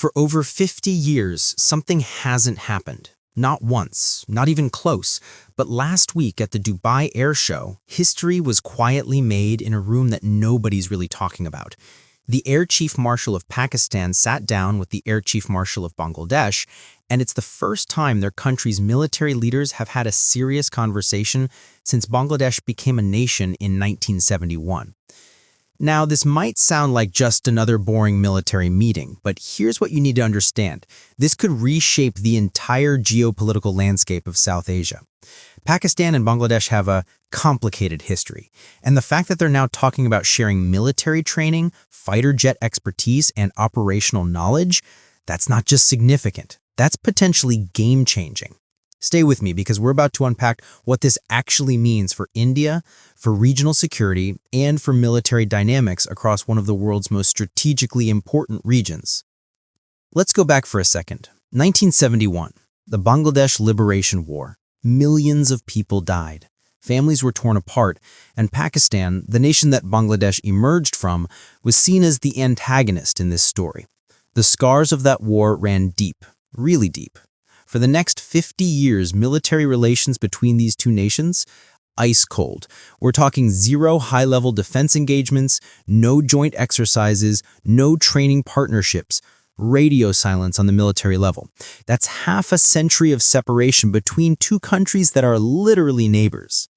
For over 50 years, something hasn't happened. Not once, not even close, but last week at the Dubai Air Show, history was quietly made in a room that nobody's really talking about. The Air Chief Marshal of Pakistan sat down with the Air Chief Marshal of Bangladesh, and it's the first time their country's military leaders have had a serious conversation since Bangladesh became a nation in 1971. Now, this might sound like just another boring military meeting, but here's what you need to understand. This could reshape the entire geopolitical landscape of South Asia. Pakistan and Bangladesh have a complicated history, and the fact that they're now talking about sharing military training, fighter jet expertise, and operational knowledge, that's not just significant, that's potentially game-changing. Stay with me because we're about to unpack what this actually means for India, for regional security, and for military dynamics across one of the world's most strategically important regions. Let's go back for a second. 1971, the Bangladesh Liberation War. Millions of people died. Families were torn apart, and Pakistan, the nation that Bangladesh emerged from, was seen as the antagonist in this story. The scars of that war ran deep, really deep. For the next 50 years, military relations between these two nations, ice cold. We're talking zero high-level defense engagements, no joint exercises, no training partnerships, radio silence on the military level. That's half a century of separation between two countries that are literally neighbors.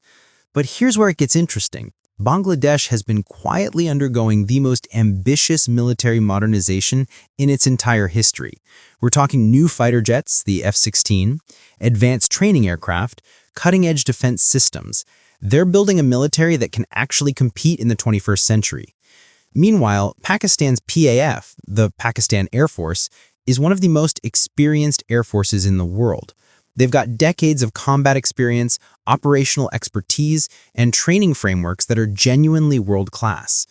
But here's where it gets interesting. Bangladesh has been quietly undergoing the most ambitious military modernization in its entire history. We're talking new fighter jets, the F-16, advanced training aircraft, cutting-edge defense systems. They're building a military that can actually compete in the 21st century. Meanwhile, Pakistan's PAF, the Pakistan Air Force, is one of the most experienced air forces in the world. They've got decades of combat experience, operational expertise, and training frameworks that are genuinely world-class.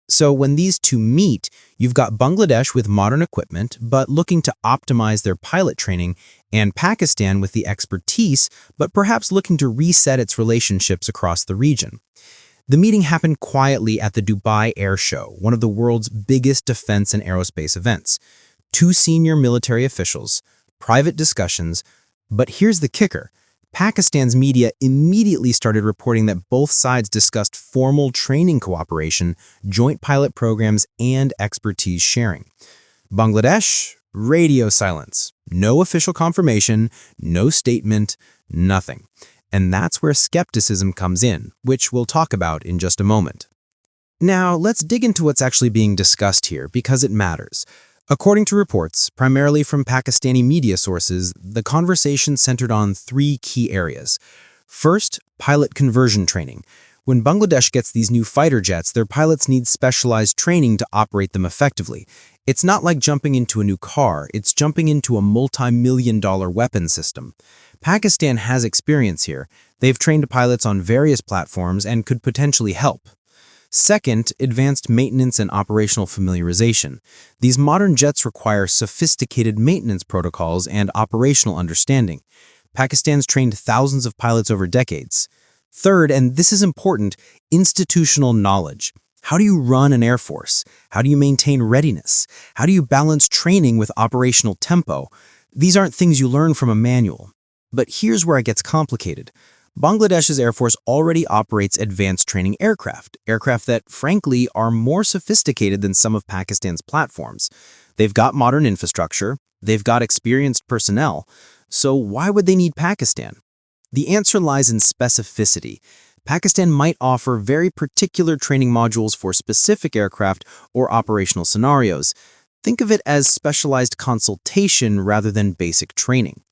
So when these two meet, you've got Bangladesh with modern equipment, but looking to optimize their pilot training, and Pakistan with the expertise, but perhaps looking to reset its relationships across the region. The meeting happened quietly at the Dubai Air Show, one of the world's biggest defense and aerospace events. Two senior military officials, private discussions. But here's the kicker. Pakistan's media immediately started reporting that both sides discussed formal training cooperation, joint pilot programs, and expertise sharing. Bangladesh, radio silence. No official confirmation, no statement, nothing. And that's where skepticism comes in, which we'll talk about in just a moment. Now, let's dig into what's actually being discussed here because it matters. According to reports, primarily from Pakistani media sources, the conversation centered on three key areas. First, pilot conversion training. When Bangladesh gets these new fighter jets, their pilots need specialized training to operate them effectively. It's not like jumping into a new car, it's jumping into a multi-million-dollar weapon system. Pakistan has experience here. They've trained pilots on various platforms and could potentially help. Second, advanced maintenance and operational familiarization. These modern jets require sophisticated maintenance protocols and operational understanding. Pakistan's trained thousands of pilots over decades. Third, and this is important, institutional knowledge. How do you run an air force? How do you maintain readiness? How do you balance training with operational tempo? These aren't things you learn from a manual. But here's where it gets complicated. Bangladesh's Air Force already operates advanced training aircraft that, frankly, are more sophisticated than some of Pakistan's platforms. They've got modern infrastructure, they've got experienced personnel, so why would they need Pakistan? The answer lies in specificity. Pakistan might offer very particular training modules for specific aircraft or operational scenarios. Think of it as specialized consultation rather than basic training.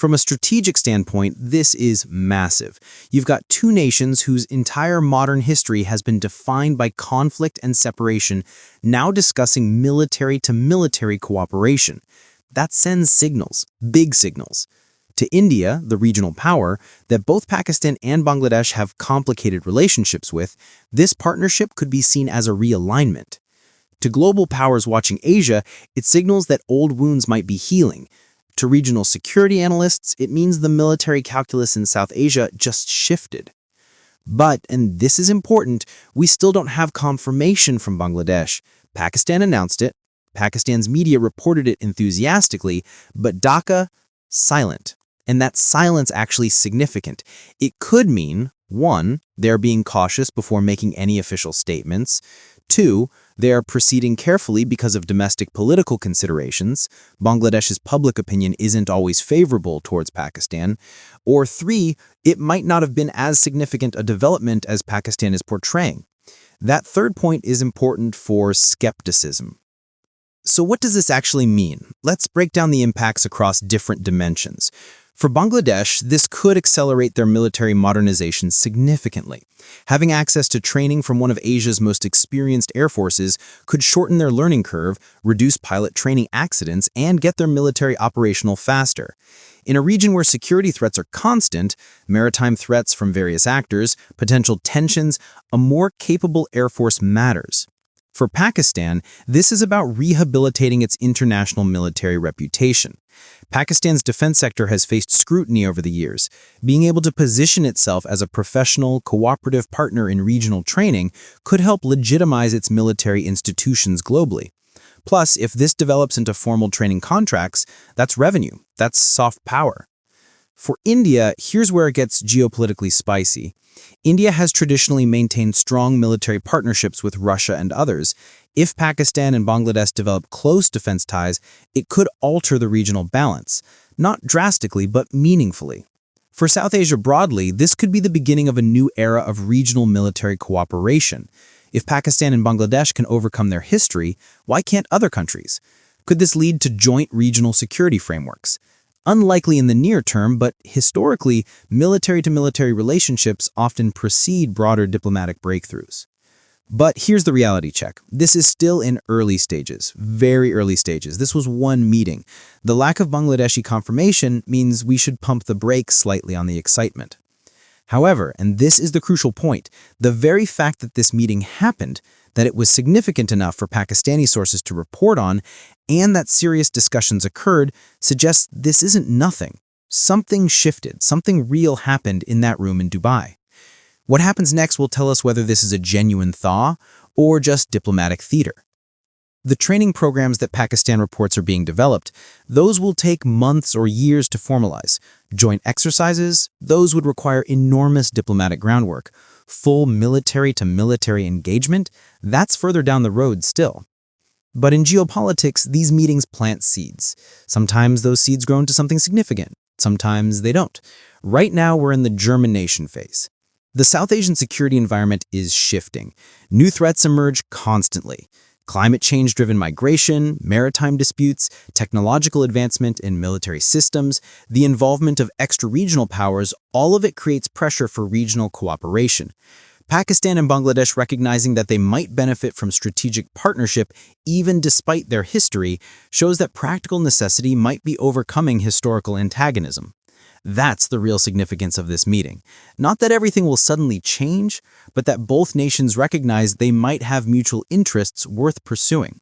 From a strategic standpoint, this is massive. You've got two nations whose entire modern history has been defined by conflict and separation, now discussing military-to-military cooperation. That sends signals, big signals. To India, the regional power, that both Pakistan and Bangladesh have complicated relationships with, this partnership could be seen as a realignment. To global powers watching Asia, it signals that old wounds might be healing. To regional security analysts, it means the military calculus in South Asia just shifted. But, and this is important, we still don't have confirmation from Bangladesh. Pakistan announced it, Pakistan's media reported it enthusiastically, but Dhaka, silent. And that silence actually significant. It could mean, 1, they're being cautious before making any official statements. 2, they are proceeding carefully because of domestic political considerations. Bangladesh's public opinion isn't always favorable towards Pakistan. Or 3, it might not have been as significant a development as Pakistan is portraying. That third point is important for skepticism. So what does this actually mean? Let's break down the impacts across different dimensions. For Bangladesh, this could accelerate their military modernization significantly. Having access to training from one of Asia's most experienced air forces could shorten their learning curve, reduce pilot training accidents, and get their military operational faster. In a region where security threats are constant, maritime threats from various actors, potential tensions, a more capable air force matters. For Pakistan, this is about rehabilitating its international military reputation. Pakistan's defense sector has faced scrutiny over the years. Being able to position itself as a professional, cooperative partner in regional training could help legitimize its military institutions globally. Plus, if this develops into formal training contracts, that's revenue, that's soft power. For India, here's where it gets geopolitically spicy. India has traditionally maintained strong military partnerships with Russia and others. If Pakistan and Bangladesh develop close defense ties, it could alter the regional balance, not drastically, but meaningfully. For South Asia broadly, this could be the beginning of a new era of regional military cooperation. If Pakistan and Bangladesh can overcome their history, why can't other countries? Could this lead to joint regional security frameworks? Unlikely in the near term, but historically, military-to-military relationships often precede broader diplomatic breakthroughs. But here's the reality check. This is still in early stages, very early stages. This was one meeting. The lack of Bangladeshi confirmation means we should pump the brakes slightly on the excitement. However, and this is the crucial point, the very fact that this meeting happened, that it was significant enough for Pakistani sources to report on, and that serious discussions occurred, suggests this isn't nothing. Something shifted, something real happened in that room in Dubai. What happens next will tell us whether this is a genuine thaw or just diplomatic theater. The training programs that Pakistan reports are being developed, those will take months or years to formalize. Joint exercises, those would require enormous diplomatic groundwork. Full military-to-military engagement, that's further down the road still. But in geopolitics, these meetings plant seeds. Sometimes those seeds grow into something significant. Sometimes they don't. Right now, we're in the germination phase. The South Asian security environment is shifting. New threats emerge constantly. Climate change-driven migration, maritime disputes, technological advancement in military systems, the involvement of extra-regional powers, all of it creates pressure for regional cooperation. Pakistan and Bangladesh recognizing that they might benefit from strategic partnership even despite their history shows that practical necessity might be overcoming historical antagonism. That's the real significance of this meeting. Not that everything will suddenly change, but that both nations recognize they might have mutual interests worth pursuing.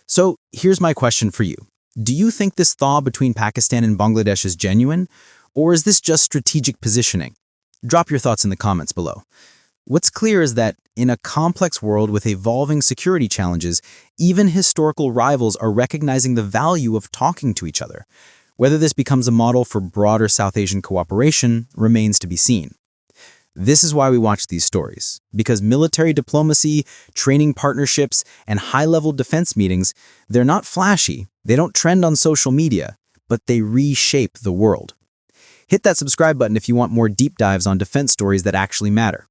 So here's my question for you. Do you think this thaw between Pakistan and Bangladesh is genuine, or is this just strategic positioning? Drop your thoughts in the comments below. What's clear is that in a complex world with evolving security challenges, even historical rivals are recognizing the value of talking to each other. Whether this becomes a model for broader South Asian cooperation remains to be seen. This is why we watch these stories, because military diplomacy, training partnerships, and high-level defense meetings, they're not flashy, they don't trend on social media, but they reshape the world. Hit that subscribe button if you want more deep dives on defense stories that actually matter.